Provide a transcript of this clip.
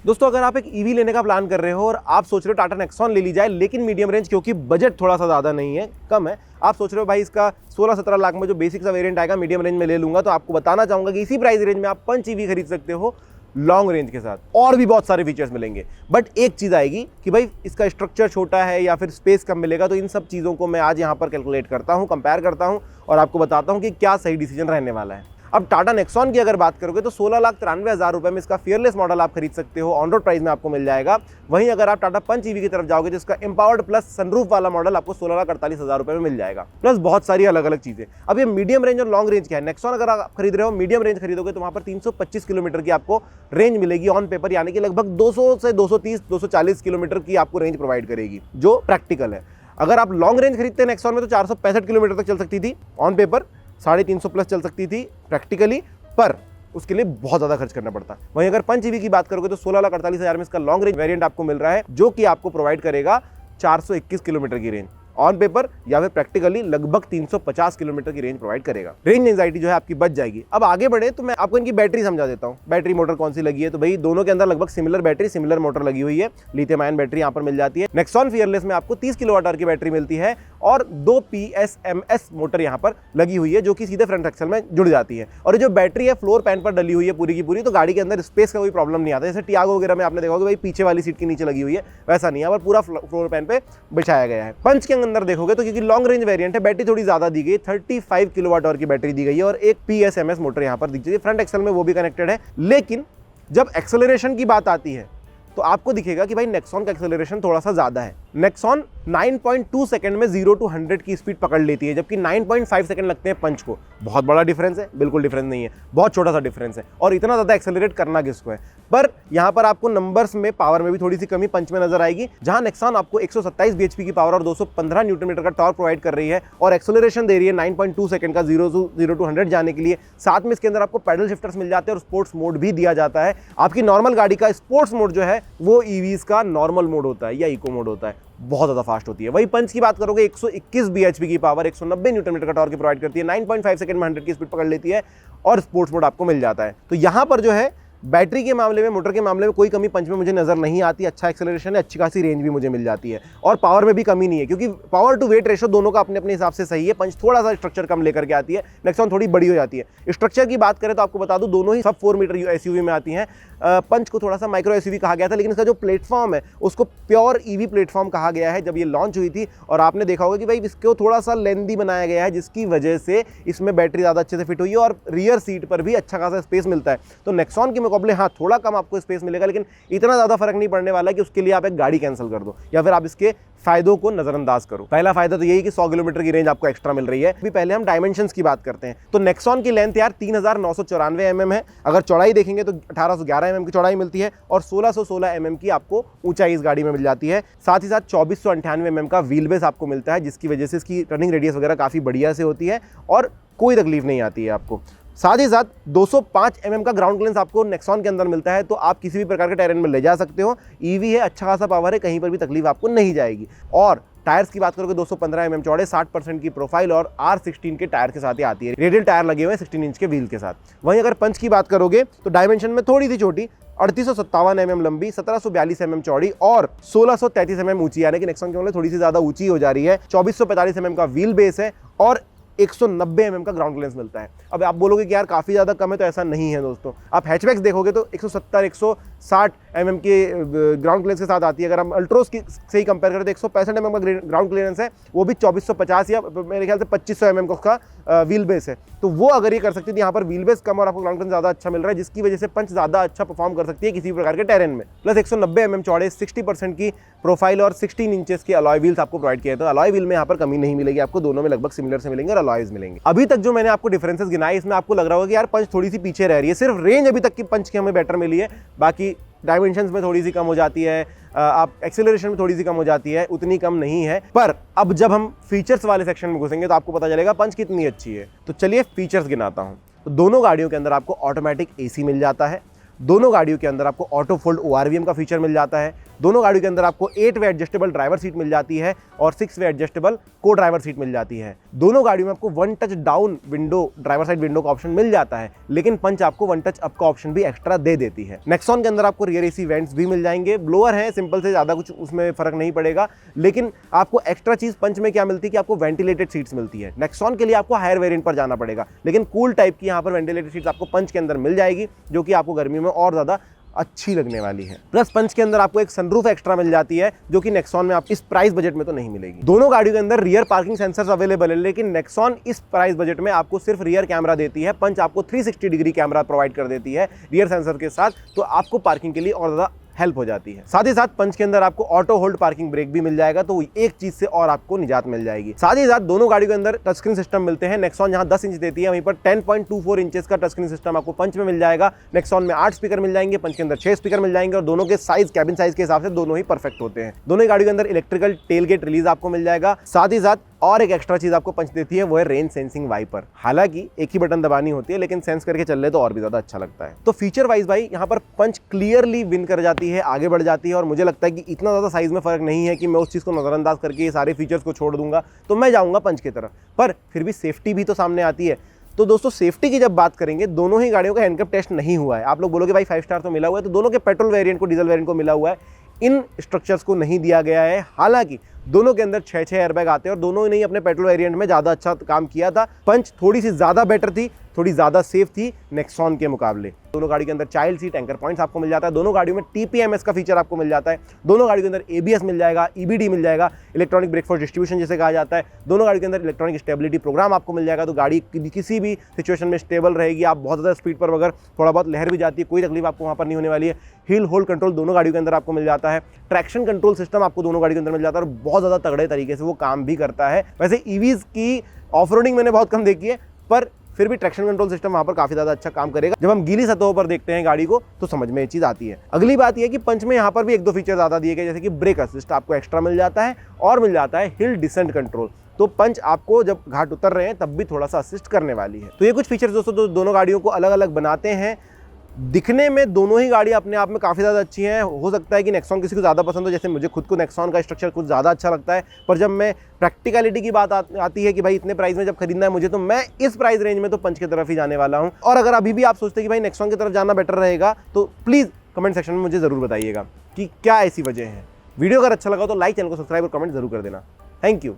दोस्तों अगर आप एक ईवी लेने का प्लान कर रहे हो और आप सोच रहे हो टाटा नेक्सॉन ले ली जाए, लेकिन मीडियम रेंज, क्योंकि बजट थोड़ा सा ज़्यादा नहीं है, कम है, आप सोच रहे हो भाई इसका 16-17 लाख में जो बेसिक सा वेरिएंट आएगा मीडियम रेंज में ले लूंगा, तो आपको बताना चाहूंगा कि इसी प्राइस रेंज में आप पंच ईवी खरीद सकते हो लॉन्ग रेंज के साथ, और भी बहुत सारे फीचर्स मिलेंगे। बट एक चीज़ आएगी कि भाई इसका स्ट्रक्चर छोटा है या फिर स्पेस कम मिलेगा, तो इन सब चीज़ों को मैं आज यहाँ पर कैलकुलेट करता हूँ, कंपेयर करता हूँ और आपको बताता हूँ कि क्या सही डिसीजन रहने वाला है। अब टाटा नेक्सॉन की अगर बात करोगे तो 16,93,000 रुपए में इसका फियरलेस मॉडल आप खरीद सकते हो, ऑन रोड प्राइस में आपको मिल जाएगा। वहीं अगर आप टाटा पंच ईवी की तरफ जाओगे तो इसका एम्पावर्ड प्लस सनरूफ वाला मॉडल आपको 16,48,000 रुपए में मिल जाएगा, प्लस बहुत सारी अलग अलग चीजें। अब ये मीडियम रेंज और लॉन्ग रेंज क्या है, नेक्सॉन अगर आप खरीद रहे हो मीडियम रेंज खरीदोगे तो वहां पर 325 किलोमीटर की आपको रेंज मिलेगी ऑन पेपर, यानी कि लगभग 200 से 230-240 किलोमीटर की आपको रेंज प्रोवाइड करेगी, जो प्रैक्टिकल है। अगर आप लॉन्ग रेंज खरीदते हैं नेक्सॉन में तो 465 किलोमीटर तक चल सकती थी ऑन पेपर, 350 प्लस चल सकती थी प्रैक्टिकली, पर उसके लिए बहुत ज्यादा खर्च करना पड़ता है। वहीं अगर पंच ईवी की बात करोगे तो 16,48,000 में इसका लॉन्ग रेंज वेरिएंट आपको मिल रहा है, जो कि आपको प्रोवाइड करेगा 421 किलोमीटर की रेंज ऑन पेपर, या फिर प्रैक्टिकली लगभग 350 किलोमीटर की रेंज प्रोवाइड करेगा। रेंज एंजाइटी जो है आपकी बच जाएगी। अब आगे बढ़े तो मैं आपको इनकी बैटरी समझा देता हूँ, बैटरी मोटर कौन सी लगी है। तो भाई दोनों के अंदर लगभग सिमिलर बैटरी, सिमिलर मोटर लगी हुई है, लिथियम आयन बैटरी यहाँ पर मिल जाती है। नेक्सॉन फियरलेस में आपको 30 किलोवाट आवर की बैटरी मिलती है और 2 PSMS मोटर यहाँ पर लगी हुई है, जो कि सीधे फ्रंट एक्सल में जुड़ जाती है। और जो बैटरी है फ्लोर पैन पर डली हुई है पूरी की पूरी, तो गाड़ी के अंदर स्पेस का कोई प्रॉब्लम नहीं आता। जैसे टियागो वगैरह में आपने देखा होगा भाई पीछे वाली सीट के नीचे लगी हुई है, वैसा नहीं है, पर पूरा फ्लोर पैन पे बिछाया गया है। पंच के अंदर देखोगे तो क्योंकि लॉन्ग रेंज वेरिएंट है, बैटरी थोड़ी ज्यादा दी गई, 35 किलोवाट आवर की बैटरी दी गई है और एक PSMS मोटर यहां पर दी गई है, फ्रंट एक्सल में वो भी कनेक्टेड है। लेकिन जब एक्सेलरेशन की बात आती है तो आपको दिखेगा कि भाई नेक्सॉन का एक्सेलरेशन थोड़ा सा ज्यादा है। नेक्सॉन 9.2 सेकंड में 0 to 100 की स्पीड पकड़ लेती है, जबकि 9.5 सेकंड लगते हैं पंच को। बहुत बड़ा डिफरेंस है? बिल्कुल डिफरेंस नहीं है, बहुत छोटा सा डिफरेंस है। और इतना ज़्यादा एक्सेलरेट करना किसको है? पर यहाँ पर आपको नंबर्स में, पावर में भी थोड़ी सी कमी पंच में नजर आएगी, जहाँ नेक्सॉन आपको 127 bhp की पावर और 215 न्यूटन मीटर का टॉर्क प्रोवाइड कर रही है और एक्सेलरेशन दे रही है 9.2 सेकंड का 0 to 100 जाने के लिए। साथ में इसके अंदर आपको पैडल शिफ्टर्स मिल जाते हैं और स्पोर्ट्स मोड भी दिया जाता है। आपकी नॉर्मल गाड़ी का स्पोर्ट्स मोड जो है वो ईवीज का नॉर्मल मोड होता है या इको मोड होता है, बहुत ज्यादा फास्ट होती है। वही पंच की बात करोगे 121 bhp की पावर, 190 न्यूटन मीटर का टॉर्क प्रोवाइड करती है, 9.5 सेकंड में 100 की स्पीड पकड़ लेती है और स्पोर्ट्स मोड आपको मिल जाता है। तो यहां पर जो है बैटरी के मामले में, मोटर के मामले में कोई कमी पंच में मुझे नजर नहीं आती। अच्छा एक्सेलरेशन है, अच्छी खासी रेंज भी मुझे मिल जाती है और पावर में भी कमी नहीं है, क्योंकि पावर टू वेट रेशो दोनों का अपने अपने हिसाब से सही है। पंच थोड़ा सा स्ट्रक्चर कम लेकर के आती है, नेक्सॉन थोड़ी बड़ी हो जाती है। स्ट्रक्चर की बात करें तो आपको बता दूं दोनों ही सब 4 मीटर SUV में आती हैं। पंच को थोड़ा सा माइक्रो SUV कहा गया था, लेकिन इसका जो प्लेटफॉर्म है उसको प्योर EV प्लेटफॉर्म कहा गया है जब ये लॉन्च हुई थी। और आपने देखा होगा कि भाई इसको थोड़ा सा लेंदी बनाया गया है, जिसकी वजह से इसमें बैटरी ज़्यादा अच्छे से फिट हुई है और रियर सीट पर भी अच्छा खासा स्पेस मिलता है। तो नेक्सॉन के मुकाबले हाँ थोड़ा कम आपको स्पेस मिलेगा, लेकिन इतना ज़्यादा फर्क नहीं पड़ने वाला कि उसके लिए आप एक गाड़ी कैंसिल कर दो या फिर आप इसके फायदों को नजरअंदाज करो। पहला फायदा तो यही कि 100 किलोमीटर की रेंज आपको एक्स्ट्रा मिल रही है। अभी पहले हम डायमेंशंस की बात करते हैं। तो नेक्सॉन की लेंथ यार 3994 mm है। अगर चौड़ाई देखेंगे तो 1811 mm की चौड़ाई मिलती है और 1616 mm की आपको ऊंचाई इस गाड़ी में मिल जाती है। साथ ही साथ 2498 mm का व्हील बेस आपको मिलता है, जिसकी वजह से इसकी टर्निंग रेडियस वगैरह काफी बढ़िया से होती है और कोई तकलीफ नहीं आती है आपको। साथ ही साथ 205 mm का ग्राउंड क्लियरेंस आपको नेक्सॉन के अंदर मिलता है, तो आप किसी भी प्रकार के टेरेन में ले जा सकते हो। ईवी है, अच्छा खासा पावर है, कहीं पर भी तकलीफ आपको नहीं जाएगी। और टायर्स की बात करोगे 215 mm चौड़े, 60% की प्रोफाइल और R16 के टायर के साथ ही आती है। रेडियल टायर लगे हुए हैं 16 इंच के व्हील के साथ। वहीं अगर पंच की बात करोगे तो डायमेंशन में थोड़ी सी छोटी, 3857 mm लंबी, 1742 mm चौड़ी और 1633 mm ऊंची, यानी कि नेक्सॉन के मुकाबले थोड़ी सी ज्यादा ऊंची हो जा रही है। 2445 mm का व्हील बेस है और 190 mm का ग्राउंड क्लियरेंस मिलता है। अब आप बोलोगे कि यार काफी ज्यादा कम है, तो ऐसा नहीं है दोस्तों। आप हैचबैक्स देखोगे तो 170-160 mm के ग्राउंड क्लियरेंस के साथ आती है। अगर हम अल्ट्रोस की से ही कंपेयर करें तो 165 mm का ग्राउंड क्लियरेंस है, वो भी 2450 या मेरे ख्याल से 2500 mm का उसका व्हील बेस है। तो वो अगर ये कर सकती थी, यहाँ पर व्हील बेस कम और आपको ग्राउंड क्लियरेंस ज्यादा अच्छा मिल रहा है, जिसकी वजह से पंच ज्यादा अच्छा परफॉर्म कर सकती है किसी भी प्रकार के टेरेन में। प्लस 190 mm चौड़े, 60% की प्रोफाइल और 16 इंचेस के अलॉय व्हील्स आपको प्रोवाइड किए। तो अलॉय व्हील में यहाँ पर कमी नहीं मिलेगी आपको, दोनों में लगभग सिमिलर से मिलेंगे और अलॉयज मिलेंगे। अभी तक जो मैंने आपको डिफरेंसेस गिनाए, इसमें आपको लग रहा होगा कि यार पंच थोड़ी सी पीछे रह रही है। सिर्फ रेंज अभी तक की पंच की हमें बेटर मिली है, बाकी डायमेंशंस में थोड़ी सी कम हो जाती है, आप एक्सेलरेशन में थोड़ी सी कम हो जाती है, उतनी कम नहीं है। पर अब जब हम फीचर्स वाले सेक्शन में घुसेंगे तो आपको पता चलेगा पंच कितनी अच्छी है। तो चलिए फीचर्स गिनाता हूं। तो दोनों गाड़ियों के अंदर आपको ऑटोमेटिक AC मिल जाता है, दोनों गाड़ियों के अंदर आपको ऑटो फोल्ड ORVM का फीचर मिल जाता है। दोनों गाड़ियों के अंदर आपको 8 वे एडजस्टेबल ड्राइवर सीट मिल जाती है और 6 वे एडजस्टेबल को ड्राइवर सीट मिल जाती है। दोनों गाड़ियों में आपको one touch down window driver side window का ऑप्शन मिल जाता है, लेकिन पंच आपको वन टच अप का ऑप्शन भी एक्स्ट्रा दे देती है। नेक्सॉन के अंदर आपको रियर AC वेंट्स भी मिल जाएंगे। ब्लोअर है सिंपल से, ज्यादा कुछ उसमें फर्क नहीं पड़ेगा, लेकिन आपको एक्स्ट्रा चीज पंच में क्या मिलती है कि आपको वेंटिलेटेड सीट्स मिलती है। नेक्सॉन के लिए आपको हायर वेरिएंट पर जाना पड़ेगा, लेकिन कूल टाइप की यहाँ पर वेंटिलेटेड सीट्स आपको पंच के अंदर मिल जाएगी, जो कि आपको गर्मी में और ज्यादा अच्छी लगने वाली है। प्लस पंच के अंदर आपको एक सनरूफ एक्स्ट्रा मिल जाती है, जो कि नेक्सॉन में आप इस प्राइस बजट में तो नहीं मिलेगी। दोनों गाड़ियों के अंदर रियर पार्किंग सेंसर्स अवेलेबल है, लेकिन नेक्सॉन इस प्राइस बजट में आपको सिर्फ रियर कैमरा देती है। पंच आपको 360 डिग्री कैमरा प्रोवाइड कर देती है रियर सेंसर के साथ, तो आपको पार्किंग के लिए और ज्यादा हेल्प हो जाती है। साथ ही साथ पंच के अंदर आपको ऑटो होल्ड पार्किंग ब्रेक भी मिल जाएगा, तो एक चीज से और आपको निजात मिल जाएगी। साथ ही साथ दोनों गाड़ियों के अंदर टच स्क्रीन सिस्टम मिलते हैं। नेक्सॉन जहां 10 इंच देती है, वहीं पर 10.24 इंचेस का टच स्क्रीन सिस्टम आपको पंच में मिल जाएगा। नेक्सॉन में 8 स्पीकर मिल जाएंगे, पंच के अंदर 6 स्पीकर मिल जाएंगे, और दोनों के साइज कैबिन साइज के हिसाब से दोनों ही परफेक्ट होते हैं। दोनों ही गाड़ियों के अंदर इलेक्ट्रिकल टेल गेट रिलीज आपको मिल जाएगा। साथ ही साथ और एक एक्स्ट्रा चीज आपको पंच देती है, वो है रेन सेंसिंग वाइपर। हालांकि एक ही बटन दबानी होती है, लेकिन सेंस करके चल रहे तो और भी ज्यादा अच्छा लगता है। तो फीचर वाइज भाई यहाँ पर पंच क्लियरली विन कर जाती है, आगे बढ़ जाती है, और मुझे लगता है कि इतना ज्यादा साइज में फर्क नहीं है कि मैं उस चीज को नजरअंदाज करके ये सारे फीचर्स को छोड़ दूंगा, तो मैं जाऊंगा पंच की तरफ। पर फिर भी सेफ्टी भी तो सामने आती है। तो दोस्तों सेफ्टी की जब बात करेंगे, दोनों ही गाड़ियों का हैंडकप टेस्ट नहीं हुआ है। आप लोग बोलोगे भाई 5 स्टार तो मिला हुआ है, तो दोनों के पेट्रोल वेरिएंट को डीजल वेरिएंट को मिला हुआ है, इन स्ट्रक्चर्स को नहीं दिया गया है। हालांकि दोनों के अंदर 6 एयरबैग आते हैं, और दोनों ने ही अपने पेट्रोल वेरिएंट में ज्यादा अच्छा काम किया था। पंच थोड़ी सी ज्यादा बेटर थी, थोड़ी ज्यादा सेफ थी नेक्सॉन के मुकाबले। दोनों गाड़ी के अंदर चाइल्ड सीट एंकर पॉइंट्स आपको मिल जाता है। दोनों गाड़ियों में TPMS का फीचर आपको मिल जाता है। दोनों गाड़ियों के अंदर ABS मिल जाएगा, EBD मिल जाएगा, इलेक्ट्रॉनिक ब्रेक फोर्स डिस्ट्रीब्यूशन जिसे कहा जाता है। दोनों गाड़ी के अंदर इलेक्ट्रॉनिक स्टेबिलिटी प्रोग्राम आपको मिल जाएगा, तो गाड़ी किसी भी सिचुएशन में स्टेबल रहेगी। आप बहुत ज़्यादा स्पीड पर अगर थोड़ा बहुत लहर भी जाती है, कोई तकलीफ आपको वहाँ पर नहीं होने वाली है। हिल होल्ड कंट्रोल दोनों गाड़ियों के अंदर आपको मिल जाता है। ट्रैक्शन कंट्रोल सिस्टम आपको दोनों गाड़ी के अंदर मिल जाता है, और बहुत ज़्यादा तगड़े तरीके से वो काम भी करता है। वैसे EVs की ऑफ रोडिंग मैंने बहुत कम देखी है, पर फिर भी ट्रैक्शन कंट्रोल सिस्टम वहां पर काफी ज्यादा अच्छा काम करेगा। जब हम गीली सतहों पर देखते हैं गाड़ी को, तो समझ में ये चीज आती है। अगली बात यह कि पंच में यहाँ पर भी 1-2 फीचर ज्यादा दिए गए, जैसे कि ब्रेक असिस्ट आपको एक्स्ट्रा मिल जाता है, और मिल जाता है हिल डिसेंट कंट्रोल। तो पंच आपको जब घाट उतर रहे हैं तब भी थोड़ा सा असिस्ट करने वाली है। तो ये कुछ फीचर्स दोस्तों जो दोनों गाड़ियों को अलग अलग बनाते हैं। दिखने में दोनों ही गाड़ियां अपने आप में काफ़ी ज़्यादा अच्छी हैं। हो सकता है कि नेक्सॉन किसी को ज़्यादा पसंद हो, जैसे मुझे खुद को नेक्सॉन का स्ट्रक्चर कुछ ज़्यादा अच्छा लगता है। पर जब मैं प्रैक्टिकलिटी की बात आती है कि भाई इतने प्राइस में जब खरीदना है मुझे, तो मैं इस प्राइस रेंज में तो पंच की तरफ ही जाने वाला हूँ। और अगर अभी भी आप सोचते हैं कि भाई नेक्सॉन की तरफ जाना बेटर रहेगा, तो प्लीज़ कमेंट सेक्शन में मुझे ज़रूर बताइएगा कि क्या ऐसी वजह है। वीडियो अगर अच्छा लगा तो लाइक, चैनल को सब्सक्राइब और कमेंट जरूर कर देना। Thank you.